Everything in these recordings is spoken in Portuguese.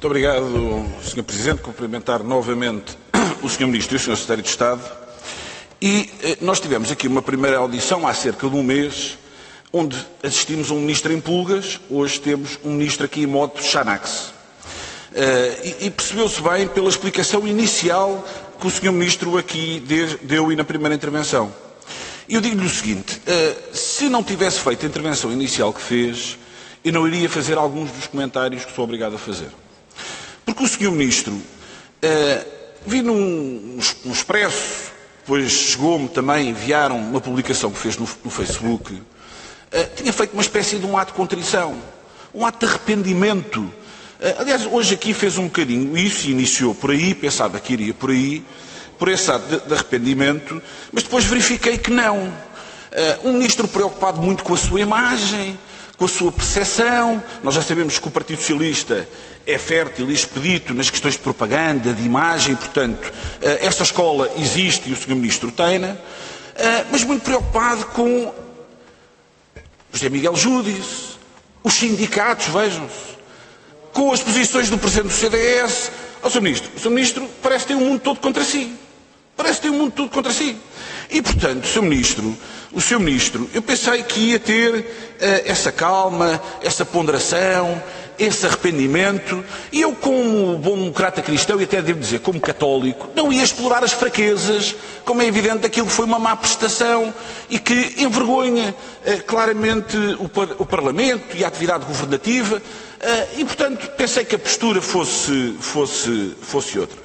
Muito obrigado, Sr. Presidente. Cumprimentar novamente o Sr. Ministro e o Sr. Secretário de Estado. E nós tivemos aqui uma primeira audição há cerca de um mês, onde assistimos a um Ministro em pulgas. Hoje temos um Ministro aqui em modo Xanax. E percebeu-se bem pela explicação inicial que o Sr. Ministro aqui deu na primeira intervenção. E eu digo-lhe o seguinte, se não tivesse feito a intervenção inicial que fez, eu não iria fazer alguns dos comentários que sou obrigado a fazer. Porque o Sr. Ministro, vi num Expresso, depois chegou-me também, enviaram uma publicação que fez no Facebook, tinha feito uma espécie de um ato de contrição, um ato de arrependimento. Aliás, hoje aqui fez um bocadinho isso, iniciou por aí, pensava que iria por aí, por esse ato de arrependimento, mas depois verifiquei que não. Um ministro preocupado muito com a sua imagem, com a sua percepção. Nós já sabemos que o Partido Socialista é fértil e expedito nas questões de propaganda, de imagem, portanto, essa escola existe e o Sr. Ministro tem-na, mas muito preocupado com José Miguel Júdice, os sindicatos, vejam-se, com as posições do Presidente do CDS. O Sr. Ministro parece ter um mundo todo contra si. Parece ter um mundo todo contra si. E, portanto, o Sr. Ministro, eu pensei que ia ter essa calma, essa ponderação, esse arrependimento, e eu, como bom democrata cristão, e até devo dizer, como católico, não ia explorar as fraquezas, como é evidente, daquilo que foi uma má prestação e que envergonha claramente o Parlamento e a atividade governativa, e, portanto, pensei que a postura fosse outra.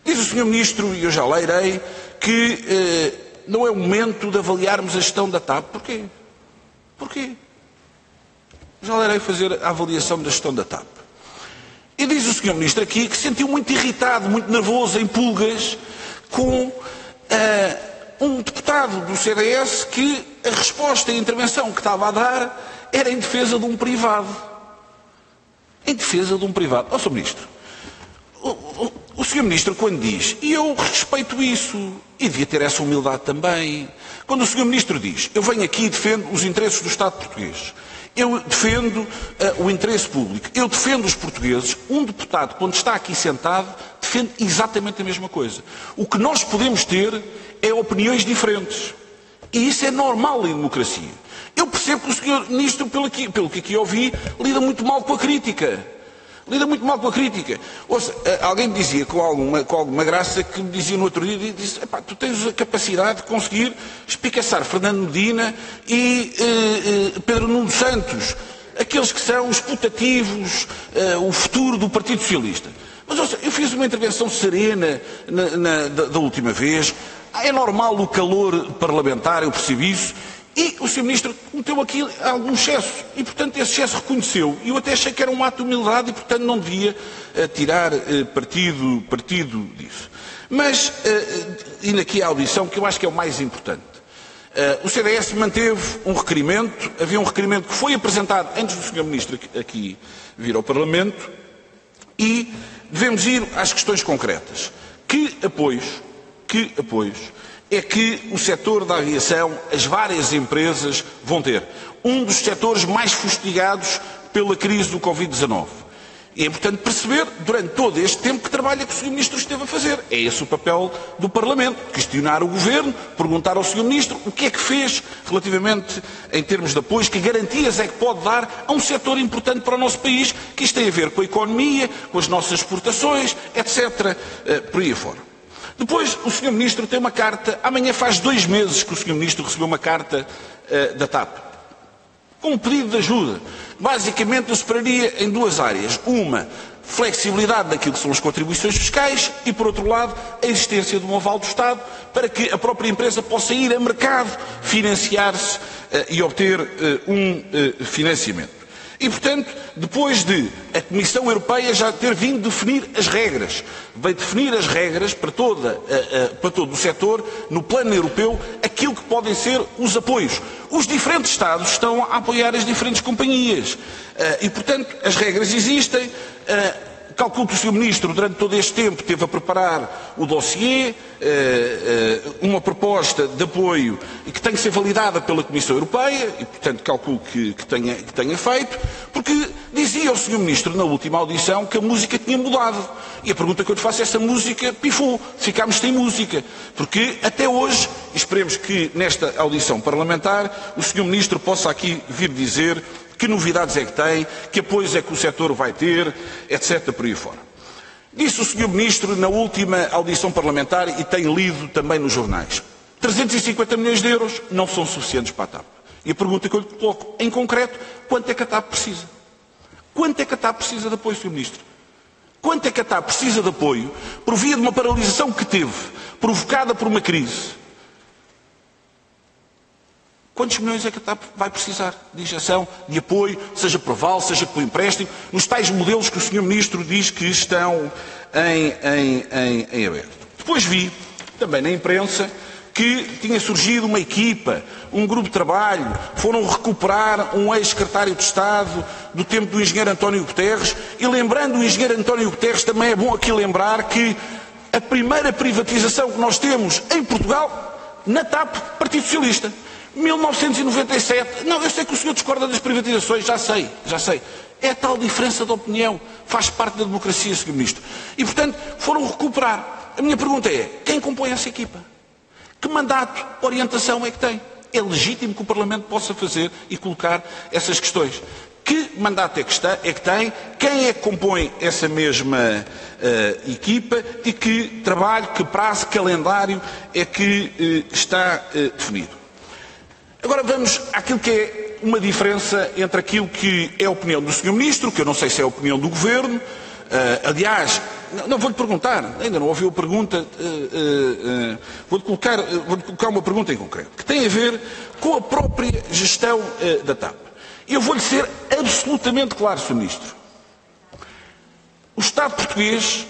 Diz o Sr. Ministro, e eu já leirei, que não é o momento de avaliarmos a gestão da TAP. Porquê? Porquê? Já leirei fazer a avaliação da gestão da TAP. E diz o Sr. Ministro aqui que se sentiu muito irritado, muito nervoso, em pulgas, com um deputado do CDS que a resposta e a intervenção que estava a dar era em defesa de um privado. Em defesa de um privado. Ó, Sr. Ministro, o Sr. Ministro, quando diz, e eu respeito isso, e devia ter essa humildade também, quando o Sr. Ministro diz, eu venho aqui e defendo os interesses do Estado português, eu defendo o interesse público, eu defendo os portugueses, um deputado, quando está aqui sentado, defende exatamente a mesma coisa. O que nós podemos ter é opiniões diferentes. E isso é normal em democracia. Eu percebo que o Sr. Ministro, pelo que aqui ouvi, lida muito mal com a crítica. Lida muito mal com a crítica. Ouça, alguém me dizia com alguma graça, que me dizia no outro dia, disse, tu tens a capacidade de conseguir espicaçar Fernando Medina e Pedro Nuno Santos, aqueles que são os putativos, o futuro do Partido Socialista. Mas ouça, eu fiz uma intervenção serena da última vez, é normal o calor parlamentar, eu percebo isso, e o Sr. Ministro cometeu aqui algum excesso, e portanto esse excesso reconheceu, e eu até achei que era um ato de humildade, e portanto não devia tirar partido disso. Mas, indo aqui à audição, que eu acho que é o mais importante, o CDS manteve um requerimento, havia um requerimento que foi apresentado antes do Sr. Ministro aqui vir ao Parlamento, e devemos ir às questões concretas. Que apoios é que o setor da aviação, as várias empresas, vão ter? Um dos setores mais fustigados pela crise do Covid-19. E é importante perceber, durante todo este tempo, que trabalho é que o Sr. Ministro esteve a fazer. É esse o papel do Parlamento. Questionar o Governo, perguntar ao Sr. Ministro o que é que fez relativamente, em termos de apoios, que garantias é que pode dar a um setor importante para o nosso país, que isto tem a ver com a economia, com as nossas exportações, etc., por aí afora. Depois, o Sr. Ministro tem uma carta, amanhã faz 2 meses que o Sr. Ministro recebeu uma carta da TAP, com um pedido de ajuda. Basicamente, eu separaria em 2 áreas. Uma, flexibilidade daquilo que são as contribuições fiscais e, por outro lado, a existência de um aval do Estado para que a própria empresa possa ir a mercado, financiar-se e obter um financiamento. E, portanto, depois de a Comissão Europeia já ter vindo definir as regras, veio definir as regras para todo o setor, no plano europeu, aquilo que podem ser os apoios. Os diferentes Estados estão a apoiar as diferentes companhias. E, portanto, as regras existem. calculo que o Sr. Ministro, durante todo este tempo, esteve a preparar o dossiê, uma proposta de apoio que tem que ser validada pela Comissão Europeia, e, portanto, calculo que tenha feito, porque dizia o Sr. Ministro, na última audição, que a música tinha mudado. E a pergunta que eu lhe faço é: essa música pifou, ficámos sem música. Porque até hoje, e esperemos que nesta audição parlamentar, o Sr. Ministro possa aqui vir dizer que novidades é que tem, que apoios é que o setor vai ter, etc. por aí fora. Disse o Sr. Ministro na última audição parlamentar, e tem lido também nos jornais, 350 milhões de euros não são suficientes para a TAP. E a pergunta que eu lhe coloco, em concreto, quanto é que a TAP precisa? Quanto é que a TAP precisa de apoio, Sr. Ministro? Quanto é que a TAP precisa de apoio por via de uma paralisação que teve, provocada por uma crise? Quantos milhões é que a TAP vai precisar de injeção, de apoio, seja por aval, seja por empréstimo, nos tais modelos que o Sr. Ministro diz que estão em aberto? Depois vi, também na imprensa, que tinha surgido uma equipa, um grupo de trabalho, foram recuperar um ex-secretário de Estado do tempo do engenheiro António Guterres, e lembrando o engenheiro António Guterres, também é bom aqui lembrar que a primeira privatização que nós temos em Portugal, na TAP, Partido Socialista. 1997, não, eu sei que o senhor discorda das privatizações, já sei. É a tal diferença de opinião, faz parte da democracia, Sr. Ministro. E, portanto, foram recuperar. A minha pergunta é: quem compõe essa equipa? Que mandato, orientação é que tem? É legítimo que o Parlamento possa fazer e colocar essas questões. Que mandato é que tem? Quem é que compõe essa mesma equipa? E que trabalho, que prazo, que calendário é que está definido? Agora vamos àquilo que é uma diferença entre aquilo que é a opinião do Sr. Ministro, que eu não sei se é a opinião do Governo. Aliás, não vou-lhe perguntar, ainda não ouviu a pergunta, vou-lhe colocar uma pergunta em concreto, que tem a ver com a própria gestão da TAP. Eu vou-lhe ser absolutamente claro, Sr. Ministro. O Estado português,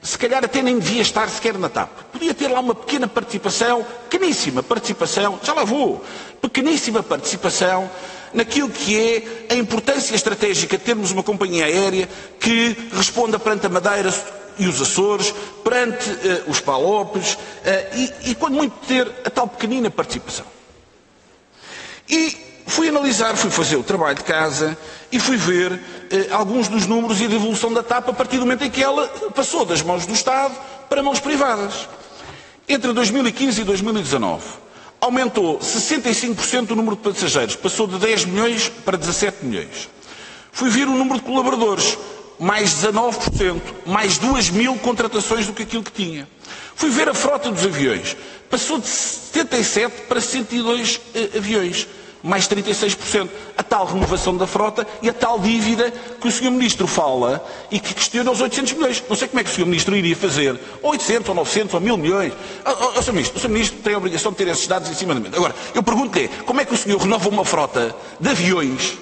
se calhar até nem devia estar sequer na TAP. Podia ter lá uma pequena participação, pequeníssima participação, já lá vou, pequeníssima participação naquilo que é a importância estratégica de termos uma companhia aérea que responda perante a Madeira e os Açores, perante os Palopes, e quando muito ter a tal pequenina participação. E fui analisar, fui fazer o trabalho de casa e fui ver alguns dos números e da evolução da TAP a partir do momento em que ela passou das mãos do Estado para mãos privadas. Entre 2015 e 2019, aumentou 65% o número de passageiros, passou de 10 milhões para 17 milhões. Fui ver o número de colaboradores, mais 19%, mais 2.000 contratações do que aquilo que tinha. Fui ver a frota dos aviões, passou de 77 para 102 aviões, mais 36%. A tal renovação da frota e a tal dívida que o Sr. Ministro fala e que questiona os 800 milhões. Não sei como é que o Sr. Ministro iria fazer 800 ou 900 ou 1.000 milhões. O Sr. Ministro tem a obrigação de ter esses dados em cima da mesa. Agora, eu pergunto-lhe, como é que o senhor renova uma frota de aviões?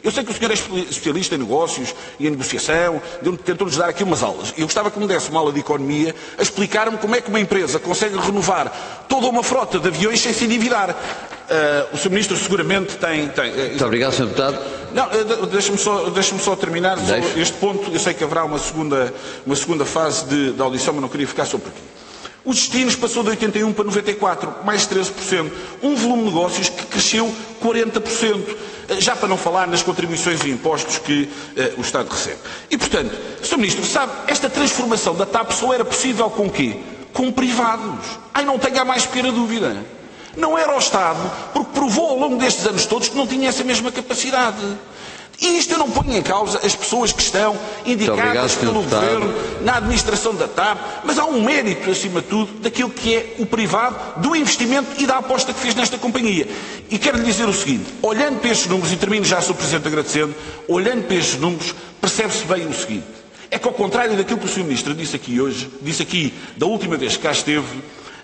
Eu sei que o senhor é especialista em negócios e em negociação, tentou-nos dar aqui umas aulas. Eu gostava que me desse uma aula de economia a explicar-me como é que uma empresa consegue renovar toda uma frota de aviões sem se endividar. O Sr. Ministro seguramente tem... Muito obrigado, Sr. Deputado. Não, deixe-me só terminar este ponto. Eu sei que haverá uma segunda fase da audição, mas não queria ficar só por aqui. Os destinos passou de 81 para 94, mais 13%. Um volume de negócios que cresceu 40%. Já para não falar nas contribuições e impostos que o Estado recebe. E, portanto, Sr. Ministro, sabe, esta transformação da TAP só era possível com quê? Com privados. Não tenha a mais pequena dúvida. Não era o Estado, porque provou ao longo destes anos todos que não tinha essa mesma capacidade. E isto eu não ponho em causa as pessoas que estão indicadas pelo Governo na administração da TAP, mas há um mérito, acima de tudo, daquilo que é o privado, do investimento e da aposta que fez nesta companhia. E quero lhe dizer o seguinte, olhando para estes números, e termino já, Sr. Presidente, agradecendo, olhando para estes números, percebe-se bem o seguinte, é que ao contrário daquilo que o Sr. Ministro disse aqui hoje, disse aqui da última vez que cá esteve,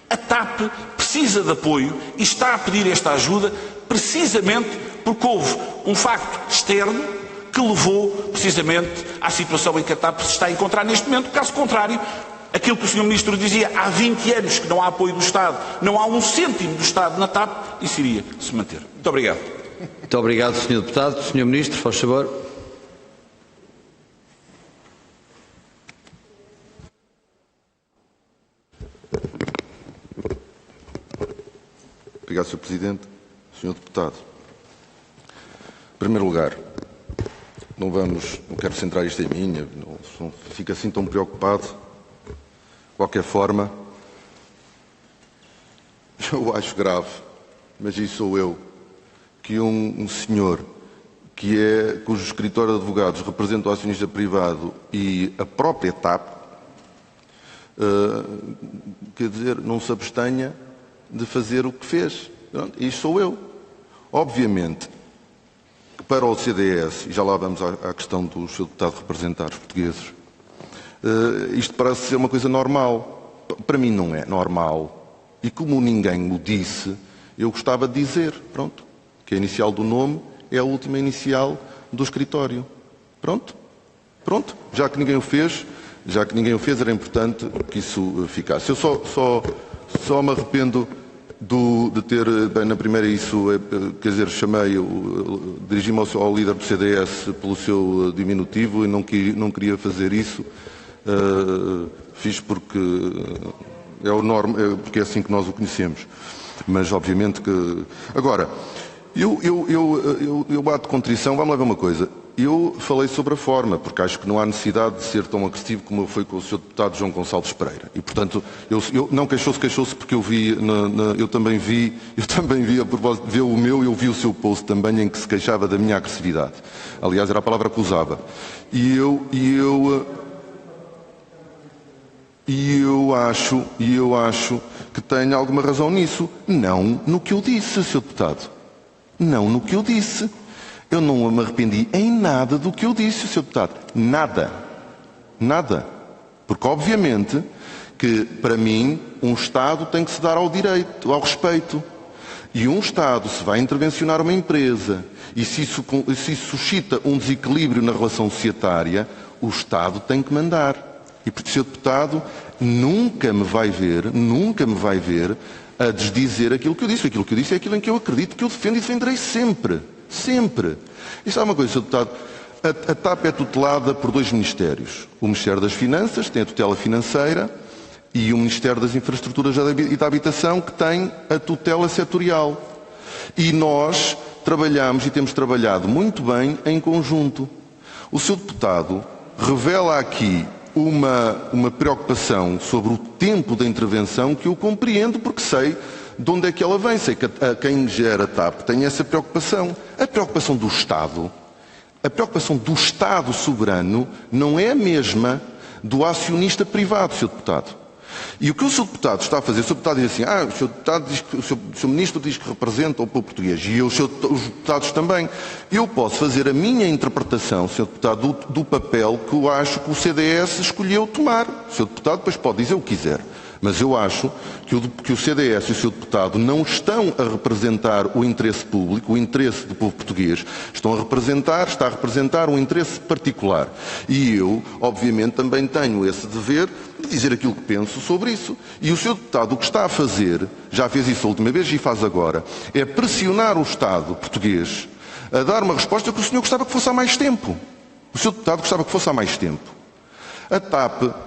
a TAP precisa de apoio e está a pedir esta ajuda precisamente porque houve um facto externo que levou precisamente à situação em que a TAP se está a encontrar neste momento. Caso contrário, aquilo que o Sr. Ministro dizia há 20 anos que não há apoio do Estado, não há um cêntimo do Estado na TAP, isso iria se manter. Muito obrigado. Muito obrigado, Sr. Deputado. Sr. Ministro, faz favor. Obrigado, Sr. Presidente. Sr. Deputado, em primeiro lugar, não quero centrar isto em mim, não fico assim tão preocupado. De qualquer forma, eu acho grave, mas isso sou eu, que um senhor cujo escritório de advogados representa o acionista privado e a própria TAP, quer dizer, não se abstenha de fazer o que fez. Isso sou eu. Obviamente, que para o CDS, e já lá vamos à questão do Sr. Deputado representar os portugueses, isto parece ser uma coisa normal. Para mim não é normal. E como ninguém o disse, eu gostava de dizer, pronto, que a inicial do nome é a última inicial do escritório. Pronto. Já que ninguém o fez, era importante que isso ficasse. Eu só me arrependo de ter, bem, na primeira quer dizer, dirigi-me ao líder do CDS pelo seu diminutivo e não queria fazer isso. Fiz porque porque é assim que nós o conhecemos. Mas, obviamente que... Agora, eu bato contrição, vamos lá ver uma coisa. Eu falei sobre a forma, porque acho que não há necessidade de ser tão agressivo como foi com o Sr. Deputado João Gonçalves Pereira. E, portanto, eu não queixou-se porque eu vi, eu também vi, a propósito de ver o meu, eu vi o seu post também em que se queixava da minha agressividade. Aliás, era a palavra que usava. E eu acho que tem alguma razão nisso. Não no que eu disse, Sr. Deputado. Não no que eu disse. Eu não me arrependi em nada do que eu disse, Sr. Deputado. Nada. Nada. Porque, obviamente, que, para mim, um Estado tem que se dar ao direito, ao respeito. E um Estado, se vai intervencionar uma empresa e se isso suscita um desequilíbrio na relação societária, o Estado tem que mandar. E, porque, Sr. Deputado, nunca me vai ver a desdizer aquilo que eu disse. Aquilo que eu disse é aquilo em que eu acredito, que eu defendo e defenderei sempre. Sempre. E sabe uma coisa, Sr. Deputado? A TAP é tutelada por dois ministérios. O Ministério das Finanças, que tem a tutela financeira, e o Ministério das Infraestruturas e da Habitação, que tem a tutela setorial. E nós trabalhamos e temos trabalhado muito bem em conjunto. O Sr. Deputado revela aqui uma preocupação sobre o tempo da intervenção que eu compreendo, porque sei de onde é que ela vem. Sei que quem gera a TAP tem essa preocupação. A preocupação do Estado soberano não é a mesma do acionista privado, Sr. Deputado. E o que o Sr. Deputado está a fazer, o Sr. Deputado diz assim, o Sr. Deputado diz que o Sr. Ministro diz que representa o povo português, e os deputados também. Eu posso fazer a minha interpretação, Sr. Deputado, do papel que eu acho que o CDS escolheu tomar. O Sr. Deputado depois pode dizer o que quiser. Mas eu acho que o CDS e o Sr. Deputado não estão a representar o interesse público, o interesse do povo português. Está a representar um interesse particular. E eu, obviamente, também tenho esse dever de dizer aquilo que penso sobre isso. E o Sr. Deputado o que está a fazer, já fez isso a última vez e faz agora, é pressionar o Estado português a dar uma resposta que o senhor gostava que fosse há mais tempo. O Sr. Deputado gostava que fosse há mais tempo. A TAP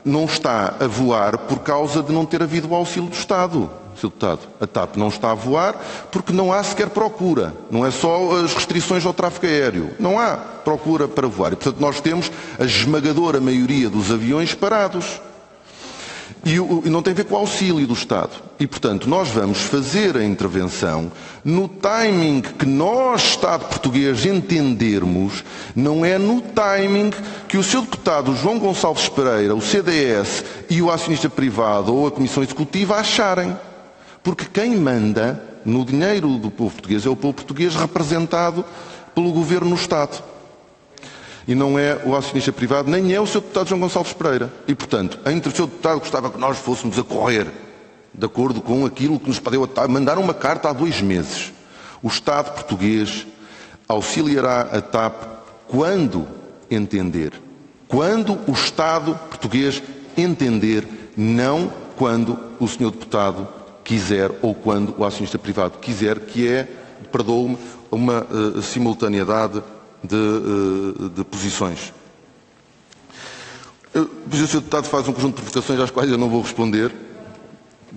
não está a voar por causa de não ter havido o auxílio do Estado, Sr. Deputado. A TAP não está a voar porque não há sequer procura. Não é só as restrições ao tráfego aéreo. Não há procura para voar. E, portanto, nós temos a esmagadora maioria dos aviões parados. E não tem a ver com o auxílio do Estado. E, portanto, nós vamos fazer a intervenção no timing que nós, Estado português, entendermos, não é no timing que o Sr. Deputado João Gonçalves Pereira, o CDS e o acionista privado ou a Comissão Executiva acharem. Porque quem manda no dinheiro do povo português é o povo português representado pelo Governo no Estado. E não é o acionista privado, nem é o Sr. Deputado João Gonçalves Pereira. E, portanto, entre o Sr. Deputado gostava que nós fôssemos a correr, de acordo com aquilo que nos pediu a TAP, mandaram uma carta há 2 meses. O Estado português auxiliará a TAP quando entender. Quando o Estado português entender, não quando o Sr. Deputado quiser ou quando o acionista privado quiser, que é, perdoe-me, uma simultaneidade de posições. O Sr. Deputado faz um conjunto de provocações às quais eu não vou responder.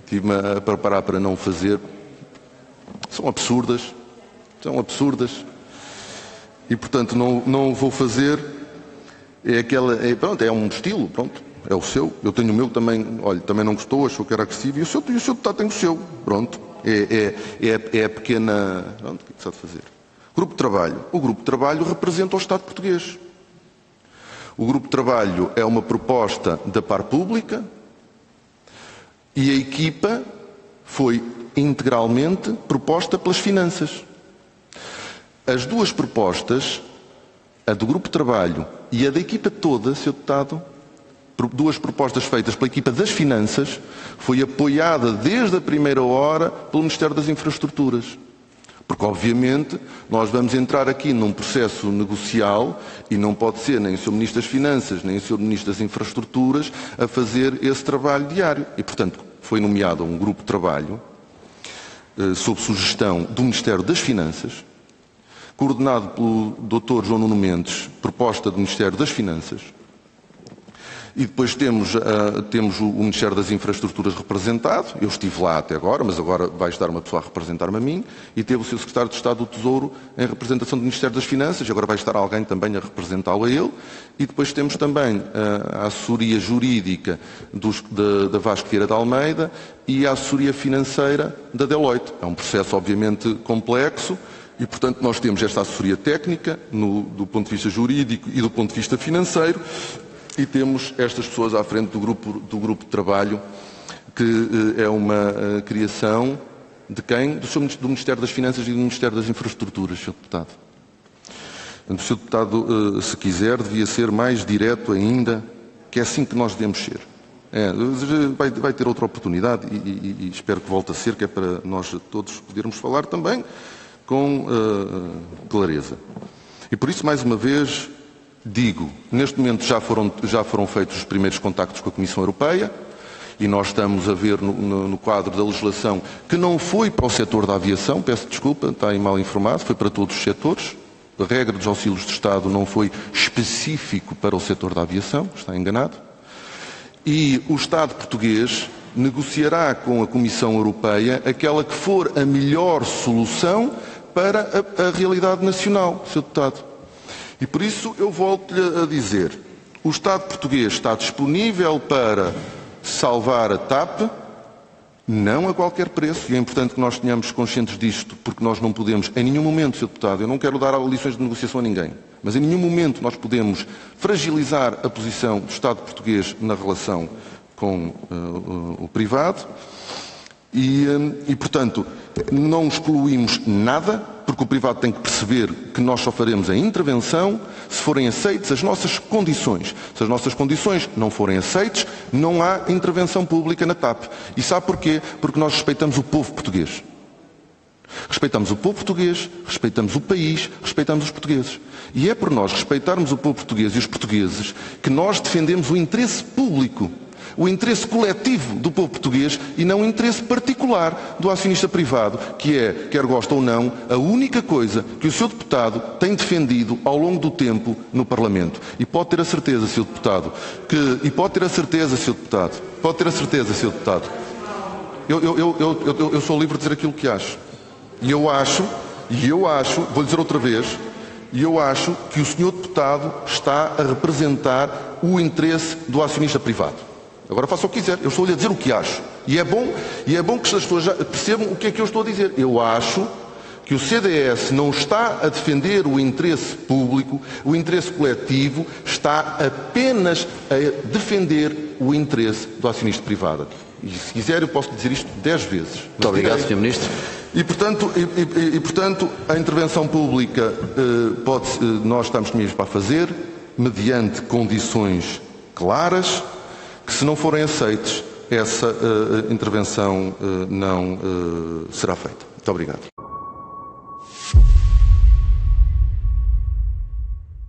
Estive-me a preparar para não fazer. são absurdas, e portanto não vou fazer, é um estilo, pronto, é o seu, eu tenho o meu também, olha, também não gostou, achou que era agressivo, e o seu deputado tem o seu, pronto, é a pequena, pronto, o que é que se há de fazer? Grupo de trabalho, o grupo de trabalho representa o Estado português. O grupo de trabalho é uma proposta da par pública e a equipa foi integralmente proposta pelas finanças. As duas propostas, a do grupo de trabalho e a da equipa toda, Sr. Deputado, duas propostas feitas pela equipa das finanças, foi apoiada desde a primeira hora pelo Ministério das Infraestruturas. Porque, obviamente, nós vamos entrar aqui num processo negocial e não pode ser nem o Sr. Ministro das Finanças, nem o Sr. Ministro das Infraestruturas a fazer esse trabalho diário. E, portanto, foi nomeado um grupo de trabalho sob sugestão do Ministério das Finanças, coordenado pelo Dr. João Nuno Mendes, proposta do Ministério das Finanças. E depois temos o Ministério das Infraestruturas representado, eu estive lá até agora, mas agora vai estar uma pessoa a representar-me a mim, e teve o Sr. Secretário de Estado do Tesouro em representação do Ministério das Finanças, e agora vai estar alguém também a representá-lo a ele, e depois temos também a assessoria jurídica da Vasco Vieira de Almeida e a assessoria financeira da Deloitte. É um processo obviamente complexo, e portanto nós temos esta assessoria técnica do ponto de vista jurídico e do ponto de vista financeiro, e temos estas pessoas à frente do grupo de trabalho, que é uma criação de quem? Do Ministério das Finanças e do Ministério das Infraestruturas, Sr. Deputado. O Sr. Deputado, se quiser, devia ser mais direto ainda, que é assim que nós devemos ser. Vai ter outra oportunidade e espero que volte a ser, que é para nós todos podermos falar também com clareza. E por isso, mais uma vez, digo, neste momento já foram feitos os primeiros contactos com a Comissão Europeia e nós estamos a ver no quadro da legislação que não foi para o setor da aviação, peço desculpa, está aí mal informado, foi para todos os setores. A regra dos auxílios de Estado não foi específico para o setor da aviação, está enganado. E o Estado português negociará com a Comissão Europeia aquela que for a melhor solução para a realidade nacional, Sr. Deputado. E por isso eu volto-lhe a dizer, o Estado português está disponível para salvar a TAP, não a qualquer preço, e é importante que nós tenhamos conscientes disto, porque nós não podemos, em nenhum momento, Sr. Deputado, eu não quero dar lições de negociação a ninguém, mas em nenhum momento nós podemos fragilizar a posição do Estado português na relação com o privado e, portanto, não excluímos nada, porque o privado tem que perceber que nós só faremos a intervenção se forem aceites as nossas condições. Se as nossas condições não forem aceites, não há intervenção pública na TAP. E sabe porquê? Porque nós respeitamos o povo português. Respeitamos o povo português, respeitamos o país, respeitamos os portugueses. E é por nós respeitarmos o povo português e os portugueses que nós defendemos o interesse público, o interesse coletivo do povo português e não o interesse particular do acionista privado, que é, quer goste ou não, a única coisa que o Sr. Deputado tem defendido ao longo do tempo no Parlamento. E pode ter a certeza, Sr. Deputado, eu sou livre de dizer aquilo que acho. E eu acho, vou dizer outra vez, e eu acho que o Sr. Deputado está a representar o interesse do acionista privado. Agora faça o que quiser, eu estou-lhe a dizer o que acho. E é bom que as pessoas já percebam o que é que eu estou a dizer. Eu acho que o CDS não está a defender o interesse público, o interesse coletivo, está apenas a defender o interesse do acionista privado. E se quiser eu posso dizer isto 10 vezes. Muito obrigado, Sr. Ministro. E portanto, a intervenção pública nós estamos disponíveis para fazer, mediante condições claras, que se não forem aceites, essa intervenção não será feita. Muito obrigado.